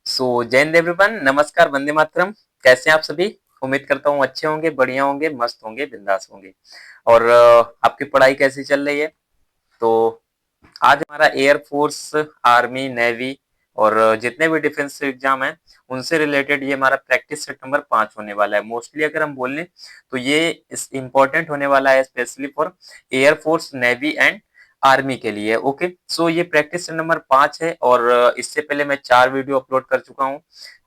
जय हिंद एवरीवन, नमस्कार, वंदे मातरम। कैसे हैं आप सभी? उम्मीद करता हूँ अच्छे होंगे, बढ़िया होंगे, मस्त होंगे, बिंदास होंगे। और आपकी पढ़ाई कैसी चल रही है? तो आज हमारा एयरफोर्स, आर्मी, नेवी और जितने भी डिफेंस एग्जाम हैं उनसे रिलेटेड ये हमारा प्रैक्टिस सेट नंबर 5 होने वाला है। मोस्टली अगर हम बोल लें तो ये इम्पोर्टेंट होने वाला है specially for air force, navy and army के लिए। ओके, सो ये प्रैक्टिस सेट नंबर 5 है और इससे पहले मैं 4 वीडियो अपलोड कर चुका हूँ।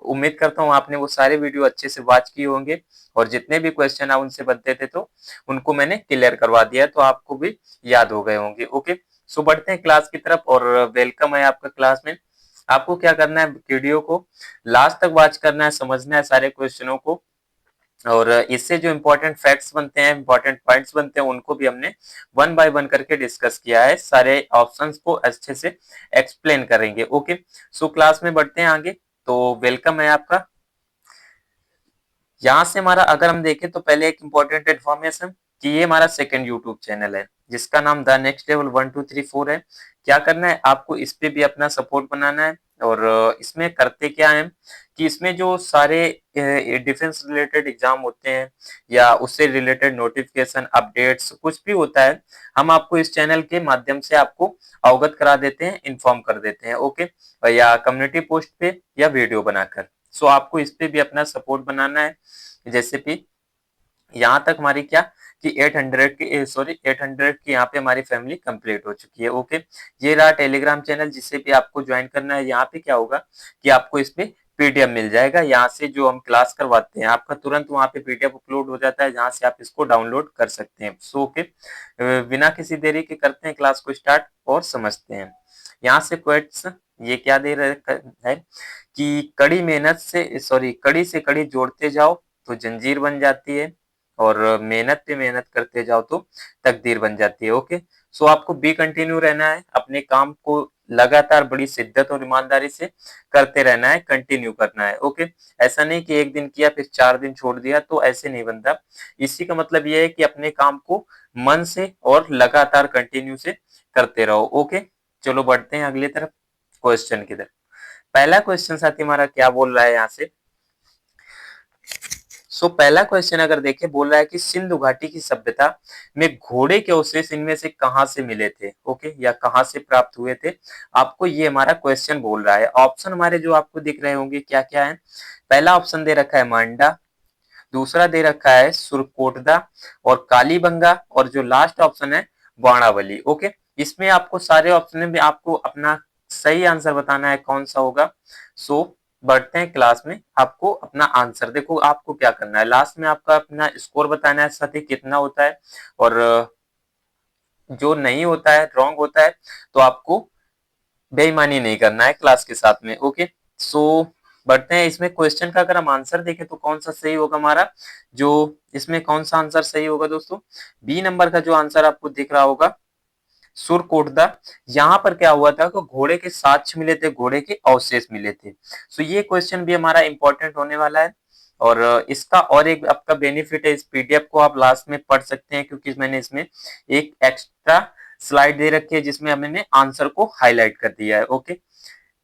उम्मीद करता हूँ आपने वो सारे वीडियो अच्छे से वॉच किए होंगे और जितने भी क्वेश्चन आप उनसे बनते थे तो उनको मैंने क्लियर करवा दिया, तो आपको भी याद हो गए होंगे। ओके, सो बढ़ते हैं क्लास की तरफ और वेलकम है आपका क्लास में। आपको क्या करना है, वीडियो को लास्ट तक वॉच करना है, समझना है सारे क्वेश्चनों को और इससे जो इंपॉर्टेंट फैक्ट्स बनते हैं, इंपॉर्टेंट पॉइंट्स बनते हैं, उनको भी हमने वन बाय वन करके डिस्कस किया है। सारे ऑप्शंस को अच्छे से एक्सप्लेन करेंगे। ओके, सो क्लास में बढ़ते हैं आगे। तो वेलकम है आपका। यहाँ से हमारा अगर हम देखें तो पहले एक इम्पोर्टेंट इन्फॉर्मेशन कि ये हमारा सेकंड यूट्यूब चैनल है जिसका नाम द नेक्स्ट लेवल 1 2 3 4 है। क्या करना है आपको, इस पे भी अपना सपोर्ट बनाना है और इसमें करते क्या है कि इसमें जो सारे डिफेंस रिलेटेड एग्जाम होते हैं या उससे रिलेटेड नोटिफिकेशन, अपडेट्स, कुछ भी होता है, हम आपको इस चैनल के माध्यम से आपको अवगत करा देते हैं, इन्फॉर्म कर देते हैं। ओके, या कम्युनिटी पोस्ट पे या वीडियो बनाकर। सो आपको इस पे भी अपना सपोर्ट बनाना है। जैसे कि यहाँ तक हमारी क्या कि 800 की यहाँ पे हमारी फैमिली कंप्लीट हो चुकी है। ओके, ये रहा टेलीग्राम चैनल जिसे भी आपको ज्वाइन करना है। यहाँ पे क्या होगा कि आपको इस पे पीडीएफ मिल जाएगा। यहाँ से जो हम क्लास करवाते हैं आपका तुरंत वहाँ पे पीडीएफ अपलोड हो जाता है जहाँ से आप इसको डाउनलोड कर सकते हैं। सो ओके, बिना किसी देरी के करते हैं क्लास को स्टार्ट और समझते हैं। यहाँ से क्वेश्चन ये क्या दे रहा है कि कड़ी से कड़ी जोड़ते जाओ तो जंजीर बन जाती है और मेहनत पे मेहनत करते जाओ तो तकदीर बन जाती है। ओके, सो आपको बी कंटिन्यू रहना है, अपने काम को लगातार बड़ी शिद्दत और ईमानदारी से करते रहना है, कंटिन्यू करना है। ओके, ऐसा नहीं कि एक दिन किया फिर 4 दिन छोड़ दिया, तो ऐसे नहीं बनता। इसी का मतलब ये है कि अपने काम को मन से और लगातार कंटिन्यू से करते रहो। ओके, चलो बढ़ते हैं अगली तरफ, क्वेश्चन की तरफ। पहला क्वेश्चन साथी हमारा क्या बोल रहा है यहाँ से। पहला क्वेश्चन अगर देखें, बोल रहा है कि सिंधु घाटी की सभ्यता में घोड़े के अवशेष इनमें से कहां से मिले थे। ओके, या कहां से प्राप्त हुए थे, आपको ये हमारा क्वेश्चन बोल रहा है। ऑप्शन हमारे जो आपको दिख रहे होंगे क्या क्या है। पहला ऑप्शन दे रखा है मांडा, दूसरा दे रखा है सुरकोटदा और कालीबंगा, और जो लास्ट ऑप्शन है वाणावली। ओके, इसमें आपको सारे ऑप्शन में आपको अपना सही आंसर बताना है कौन सा होगा। सो बढ़ते हैं क्लास में, आपको अपना आंसर देखो, आपको क्या करना है, लास्ट में आपका अपना स्कोर बताना है साथ ही कितना होता है, और जो नहीं होता है, रॉन्ग होता है, तो आपको बेईमानी नहीं करना है क्लास के साथ में। ओके, सो बढ़ते हैं इसमें क्वेश्चन का अगर हम आंसर देखें तो कौन सा सही होगा हमारा, जो इसमें कौन सा आंसर सही होगा दोस्तों, बी नंबर का जो आंसर आपको दिख रहा होगा सुरकोटदा। यहाँ पर क्या हुआ था कि घोड़े के साक्ष्य मिले थे, घोड़े के अवशेष मिले थे। सो ये क्वेश्चन भी हमारा इंपॉर्टेंट होने वाला है और इसका और एक आपका बेनिफिट है, इस पीडीएफ को आप लास्ट में पढ़ सकते हैं क्योंकि मैंने इसमें एक एक्स्ट्रा स्लाइड दे रखी है जिसमें हमने आंसर को हाईलाइट कर दिया है। ओके,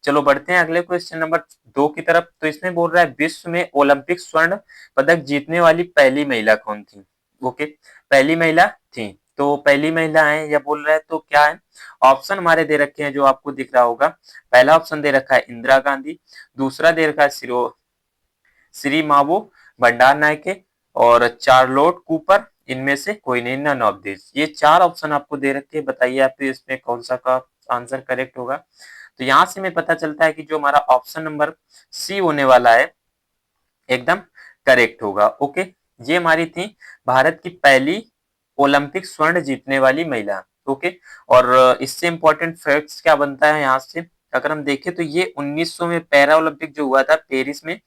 चलो बढ़ते हैं अगले क्वेश्चन नंबर 2 की तरफ। तो इसमें बोल रहा है विश्व में ओलंपिक स्वर्ण पदक जीतने वाली पहली महिला कौन थी। ओके, पहली महिला थी, तो पहली महिला है या बोल रहा है तो क्या है। ऑप्शन हमारे दे रखे हैं जो आपको दिख रहा होगा। पहला ऑप्शन दे रखा है इंदिरा गांधी, दूसरा दे रखा है श्री मावो भंडार नायके और चार्लोट कूपर, इनमें से कोई नहीं, नन ऑफ दिस। ये 4 ऑप्शन आपको दे रखे हैं, बताइए आप इसमें कौन सा का आंसर करेक्ट होगा। तो यहां से हमें पता चलता है कि जो हमारा ऑप्शन नंबर सी होने वाला है एकदम करेक्ट होगा। ओके, ये हमारी थी भारत की पहली ओलंपिक स्वर्ण जीतने वाली महिला। ओके, और इससे इंपॉर्टेंट फैक्ट्स क्या बनता है यहाँ से, अगर हम देखें तो ये 1900 में पैरा ओलंपिक जो हुआ था पेरिस में,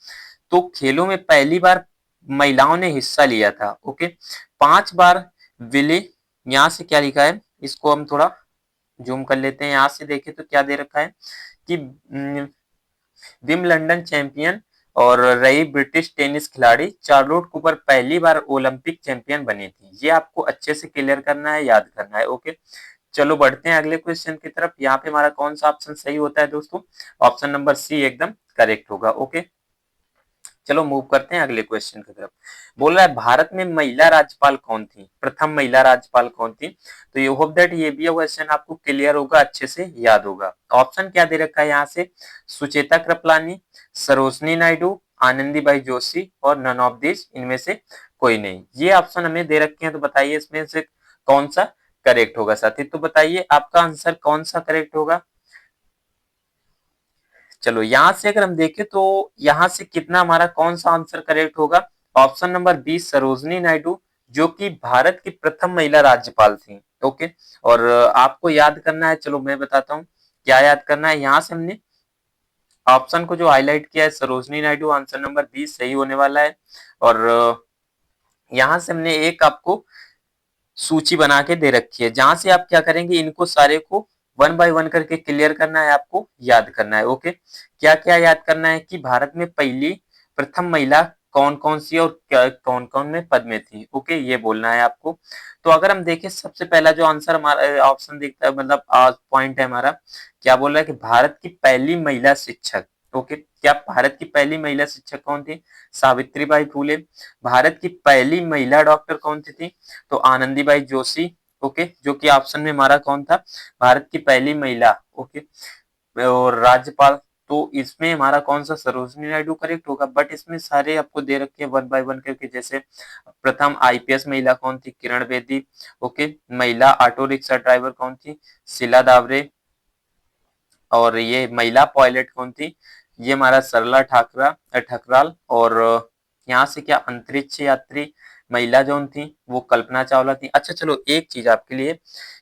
तो खेलों में पहली बार महिलाओं ने हिस्सा लिया था। ओके, 5 बार विले, यहाँ से क्या लिखा है इसको हम थोड़ा जूम कर लेते हैं। यहाँ से देखें तो क्या दे रखा है कि विम्बलडन चैंपियन और रही ब्रिटिश टेनिस खिलाड़ी चार्लोट कूपर पहली बार ओलंपिक चैंपियन बनी थी। ये आपको अच्छे से क्लियर करना है, याद करना है। ओके, चलो बढ़ते हैं अगले क्वेश्चन की तरफ। यहाँ पे हमारा कौन सा ऑप्शन सही होता है दोस्तों, ऑप्शन नंबर सी एकदम करेक्ट होगा। ओके, चलो मूव करते हैं अगले क्वेश्चन की तरफ। बोल रहा है भारत में महिला राज्यपाल कौन थी, प्रथम महिला राज्यपाल कौन थी। तो ये होप दैट ये भी क्वेश्चन आपको क्लियर होगा, अच्छे से याद होगा। ऑप्शन क्या दे रखा है यहाँ से, सुचेता कृपलानी, सरोजनी नायडू, आनंदीबाई जोशी और नन ऑफ दिस, इनमें से कोई नहीं। ये ऑप्शन हमें दे रखे हैं, तो बताइए इसमें से कौन सा करेक्ट होगा साथी। तो बताइए आपका आंसर कौन सा करेक्ट होगा। चलो यहां से अगर हम देखें तो यहां से कितना हमारा कौन सा आंसर करेक्ट होगा, option number B Sarojini Naidu, जो कि भारत की प्रथम महिला राज्यपाल थी। ओके, और आपको याद करना है, चलो मैं बताता हूँ क्या याद करना है। यहाँ से हमने ऑप्शन को जो हाईलाइट किया है Sarojini Naidu, answer number B सही होने वाला है। और यहाँ से हमने एक आपको सूची बना के दे रखी है, जहां से आप क्या करेंगे, इनको सारे को वन बाय वन करके क्लियर करना है, आपको याद करना है। ओके, क्या क्या याद करना है कि भारत में पहली प्रथम महिला कौन कौन सी और कौन कौन में पद में थी। ओके, ये बोलना है आपको। तो अगर हम देखें सबसे पहला जो आंसर हमारा ऑप्शन दिखता है, मतलब पॉइंट है हमारा, क्या बोल रहा है कि भारत की पहली महिला शिक्षक। ओके, क्या भारत की पहली महिला शिक्षक कौन थी, सावित्रीबाई फूले। भारत की पहली महिला डॉक्टर कौन सी थी, तो आनंदीबाई जोशी। ओके, जो कि ऑप्शन में हमारा कौन था, भारत की पहली महिला। ओके, और राज्यपाल, तो इसमें हमारा कौन सा सरोजनी नायडू करेक्ट होगा। बट इसमें सारे आपको दे रखे हैं वन बाय वन करके, जैसे प्रथम आईपीएस महिला कौन थी, किरण बेदी। ओके, महिला ऑटो रिक्शा ड्राइवर कौन थी, शीला दावरे। और ये महिला पायलट कौन थी, ये हमारा सरला ठकराल। और यहाँ से क्या अंतरिक्ष यात्री महिला जो थी वो कल्पना चावला थी। अच्छा चलो एक चीज आपके लिए,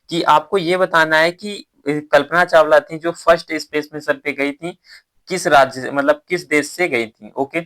कि आपको ये बताना है कि कल्पना चावला थी जो फर्स्ट स्पेस मिशन पे गई थी, किस राज्य से, मतलब किस देश से गई थी। ओके,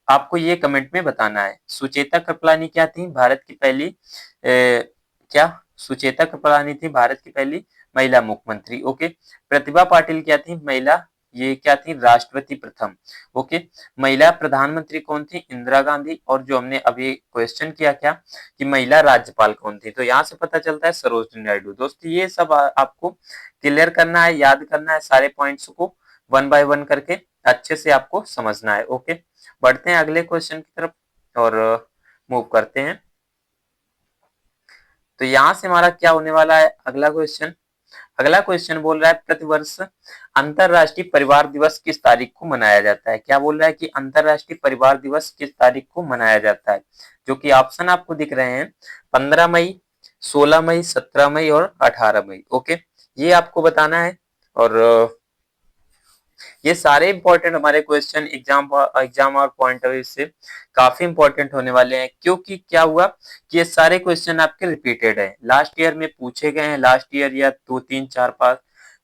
आपको ये कमेंट में बताना है। सुचेता कृपलानी क्या थी, भारत की पहली क्या, सुचेता कृपलानी थी भारत की पहली महिला मुख्यमंत्री। ओके, प्रतिभा पाटिल क्या थी, महिला, ये क्या थी, राष्ट्रपति प्रथम। ओके, महिला प्रधानमंत्री कौन थी, इंदिरा गांधी। और जो हमने अभी क्वेश्चन किया क्या, कि महिला राज्यपाल कौन थी, तो यहाँ से पता चलता है सरोजनी नायडू। दोस्तों ये सब आपको क्लियर करना है, याद करना है, सारे पॉइंट्स को वन बाय वन करके अच्छे से आपको समझना है। ओके, बढ़ते हैं अगले क्वेश्चन की तरफ और मूव करते हैं। तो यहाँ से हमारा क्या होने वाला है अगला क्वेश्चन। अगला क्वेश्चन बोल रहा है प्रतिवर्ष अंतरराष्ट्रीय परिवार दिवस किस तारीख को मनाया जाता है। क्या बोल रहा है कि अंतरराष्ट्रीय परिवार दिवस किस तारीख को मनाया जाता है, जो कि ऑप्शन आपको दिख रहे हैं 15 मई, 16 मई, 17 मई और 18 मई। ओके, ये आपको बताना है। और ये सारे इंपॉर्टेंट हमारे क्वेश्चन एग्जाम और पॉइंट ऑफ व्यू से काफी इंपॉर्टेंट होने वाले हैं, क्योंकि क्या हुआ कि ये सारे क्वेश्चन आपके रिपीटेड है, लास्ट ईयर में पूछे गए हैं। लास्ट ईयर या 2 3 4 5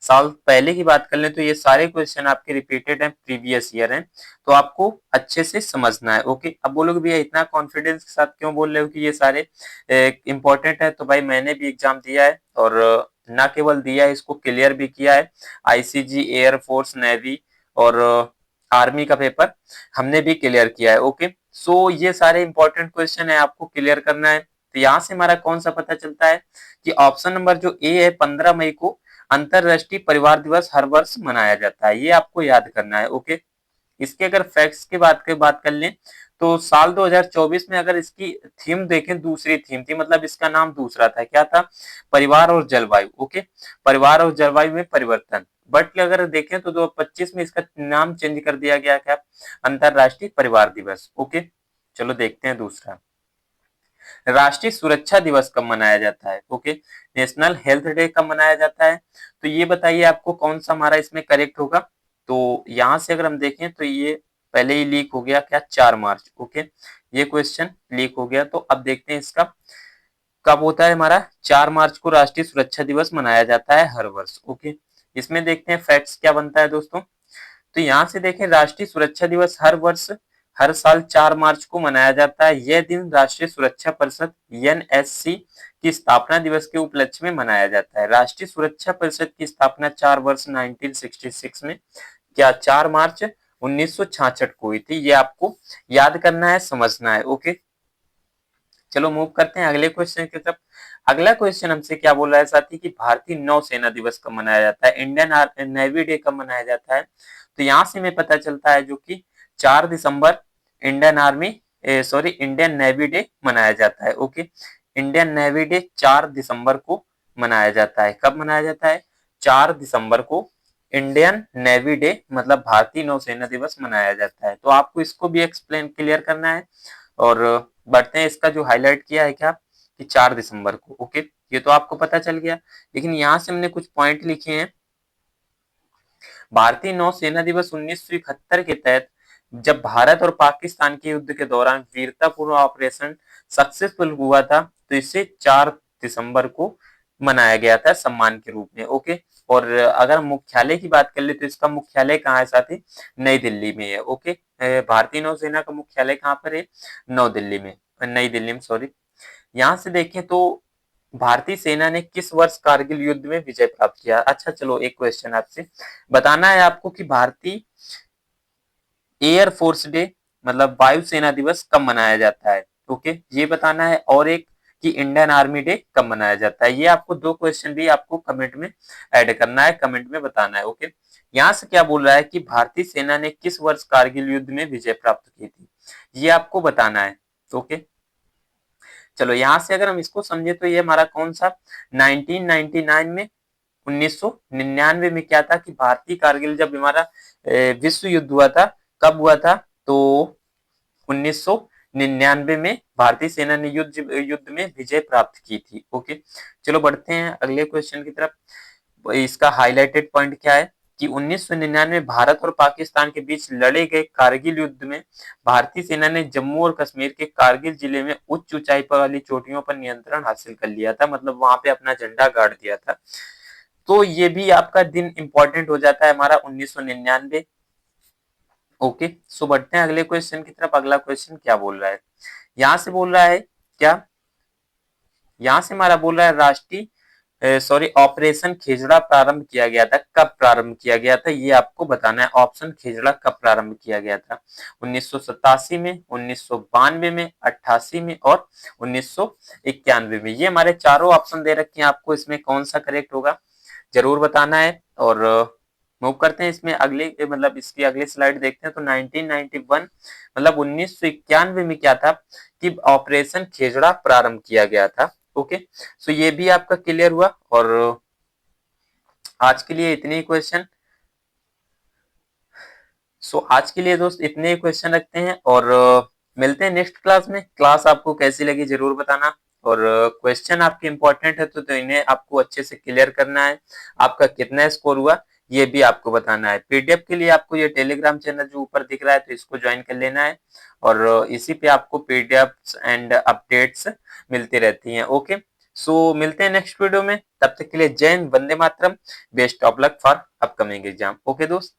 साल पहले की बात कर लें तो ये सारे क्वेश्चन आपके रिपीटेड हैं, प्रीवियस ईयर हैं। तो आपको अच्छे से समझना है। ओके, अब बोलोगे भैया इतना कॉन्फिडेंस के साथ क्यों बोल रहे हो कि ये सारे इंपॉर्टेंट है। तो भाई मैंने भी एग्जाम दिया है, और ना केवल दिया है, इसको क्लियर भी किया है। आईसीजी, एयरफोर्स, नेवी और आर्मी का पेपर हमने भी क्लियर किया है। ओके, सो ये सारे इंपॉर्टेंट क्वेश्चन है, आपको क्लियर करना है। तो यहाँ से हमारा कौन सा पता चलता है कि ऑप्शन नंबर जो ए है, 15 मई को अंतरराष्ट्रीय परिवार दिवस हर वर्ष मनाया जाता है, ये आपको याद करना है। ओके, इसके अगर फैक्ट्स की बात कर लें तो साल 2024 में अगर इसकी थीम देखें, दूसरी थीम थी, मतलब इसका नाम दूसरा था, क्या था, परिवार और जलवायु। ओके, परिवार और जलवायु में परिवर्तन। बट अगर देखें तो 2025 में इसका नाम चेंज कर दिया गया, क्या, अंतरराष्ट्रीय परिवार दिवस। ओके, चलो देखते हैं दूसरा, राष्ट्रीय सुरक्षा दिवस कब मनाया जाता है। ओके, नेशनल हेल्थ डे कब मनाया जाता है, तो ये बताइए आपको कौन सा हमारा इसमें करेक्ट होगा। तो यहाँ से अगर हम देखें तो ये पहले ही लीक हो गया, क्या, 4 मार्च। ओके, ये क्वेश्चन लीक हो गया। तो अब देखते हैं इसका कब होता है, हमारा 4 मार्च को राष्ट्रीय सुरक्षा दिवस मनाया जाता है हर वर्ष। ओके, इसमें देखते हैं फैक्ट्स क्या बनता है दोस्तों। तो यहाँ से देखें, राष्ट्रीय सुरक्षा दिवस हर वर्ष, हर साल 4 मार्च को मनाया जाता है। यह दिन राष्ट्रीय सुरक्षा परिषद एनएससी की स्थापना दिवस के उपलक्ष्य में मनाया जाता है। राष्ट्रीय सुरक्षा परिषद की स्थापना 4 वर्ष 1966 में, क्या, 4 मार्च 1966 को हुई थी। ये आपको याद करना है, समझना है। ओके, चलो मूव करते हैं अगले क्वेश्चन की तरफ। अगला क्वेश्चन हमसे क्या बोल रहा है साथी, कि भारतीय नौसेना दिवस कब मनाया जाता है, इंडियन नेवी डे कब मनाया जाता है। तो यहाँ से हमें पता चलता है जो कि 4 दिसंबर इंडियन नेवी डे मनाया जाता है। ओके, इंडियन नेवी डे 4 दिसंबर को मनाया जाता है। कब मनाया जाता है? 4 दिसंबर को इंडियन नेवी डे मतलब भारतीय नौसेना दिवस मनाया जाता है। तो आपको इसको भी एक्सप्लेन क्लियर करना है और बढ़ते हैं। इसका जो हाईलाइट किया है क्या कि 4 दिसंबर को। ओके, ये तो आपको पता चल गया, लेकिन यहाँ से हमने कुछ पॉइंट लिखे हैं। भारतीय नौसेना दिवस 1971 के तहत जब भारत और पाकिस्तान के युद्ध के दौरान वीरतापूर्ण ऑपरेशन सक्सेसफुल हुआ था, तो इसे 4 दिसंबर को मनाया गया था सम्मान के रूप में। ओके, और अगर मुख्यालय की बात कर ले तो इसका मुख्यालय कहाँ है साथी? नई दिल्ली में है। ओके, भारतीय नौसेना का मुख्यालय कहाँ पर है? नई दिल्ली में सॉरी। यहाँ से देखें तो भारतीय सेना ने किस वर्ष कारगिल युद्ध में विजय प्राप्त किया? अच्छा चलो, एक क्वेश्चन आपसे बताना है आपको कि भारतीय एयर फोर्स डे मतलब वायुसेना दिवस कब मनाया जाता है। ओके, ये बताना है। और एक कि इंडियन आर्मी डे कब मनाया जाता है। ये आपको दो क्वेश्चन भी आपको कमेंट में ऐड करना है, कमेंट में बताना है। ओके, यहाँ से क्या बोल रहा है कि भारतीय सेना ने किस वर्ष कारगिल युद्ध में विजय प्राप्त की थी, ये आपको बताना है। ओके, चलो यहाँ से अगर हम इसको समझे तो ये हमारा कौन सा 1999 में 1999 में क्या था कि भारतीय कारगिल जब हमारा विश्व युद्ध हुआ था, कब हुआ था? तो 1999 में भारतीय सेना ने युद्ध में विजय प्राप्त की थी। ओके, चलो बढ़ते हैं अगले क्वेश्चन की तरफ। इसका हाईलाइटेड पॉइंट क्या है कि 1999 में भारत और पाकिस्तान के बीच लड़े गए कारगिल युद्ध में भारतीय सेना ने जम्मू और कश्मीर के कारगिल जिले में उच्च ऊंचाई पर वाली चोटियों पर नियंत्रण हासिल कर लिया था, मतलब वहां पे अपना झंडा गाड़ दिया था। तो ये भी आपका दिन इंपॉर्टेंट हो जाता है हमारा 1999। ओके, सो बढ़ते हैं अगले क्वेश्चन की तरफ। अगला क्वेश्चन क्या बोल रहा है? यहाँ से बोल रहा है क्या, यहाँ से हमारा बोल रहा है राष्ट्रीय ऑपरेशन खेजड़ा प्रारंभ किया गया था। कब प्रारंभ किया गया था ये आपको बताना है। ऑप्शन खेजड़ा कब प्रारंभ किया गया था? 1987 में, 1992 में, 88 में और 1991 में। ये हमारे चारों ऑप्शन दे रखे हैं आपको, इसमें कौन सा करेक्ट होगा जरूर बताना है। और मूव करते हैं इसमें अगले मतलब इसकी अगली स्लाइड देखते हैं। तो 1991 मतलब 1991 में क्या था कि ऑपरेशन खेजड़ा प्रारंभ किया गया था। ओके, सो ये भी आपका क्लियर हुआ। और आज के लिए इतने ही क्वेश्चन। सो आज के लिए दोस्त इतने ही क्वेश्चन रखते हैं और मिलते हैं नेक्स्ट क्लास में। क्लास आपको कैसी लगी जरूर बताना। और क्वेश्चन आपके इंपॉर्टेंट है तो इन्हें आपको अच्छे से क्लियर करना है। आपका कितना स्कोर हुआ ये भी आपको बताना है। पीडीएफ के लिए आपको ये टेलीग्राम चैनल जो ऊपर दिख रहा है तो इसको ज्वाइन कर लेना है और इसी पे आपको पीडीएफ एंड अपडेट्स मिलती रहती हैं। ओके, सो मिलते हैं नेक्स्ट वीडियो में। तब तक के लिए Jai Hind, Vande Mataram, best of luck for upcoming exam. Okay दोस्त।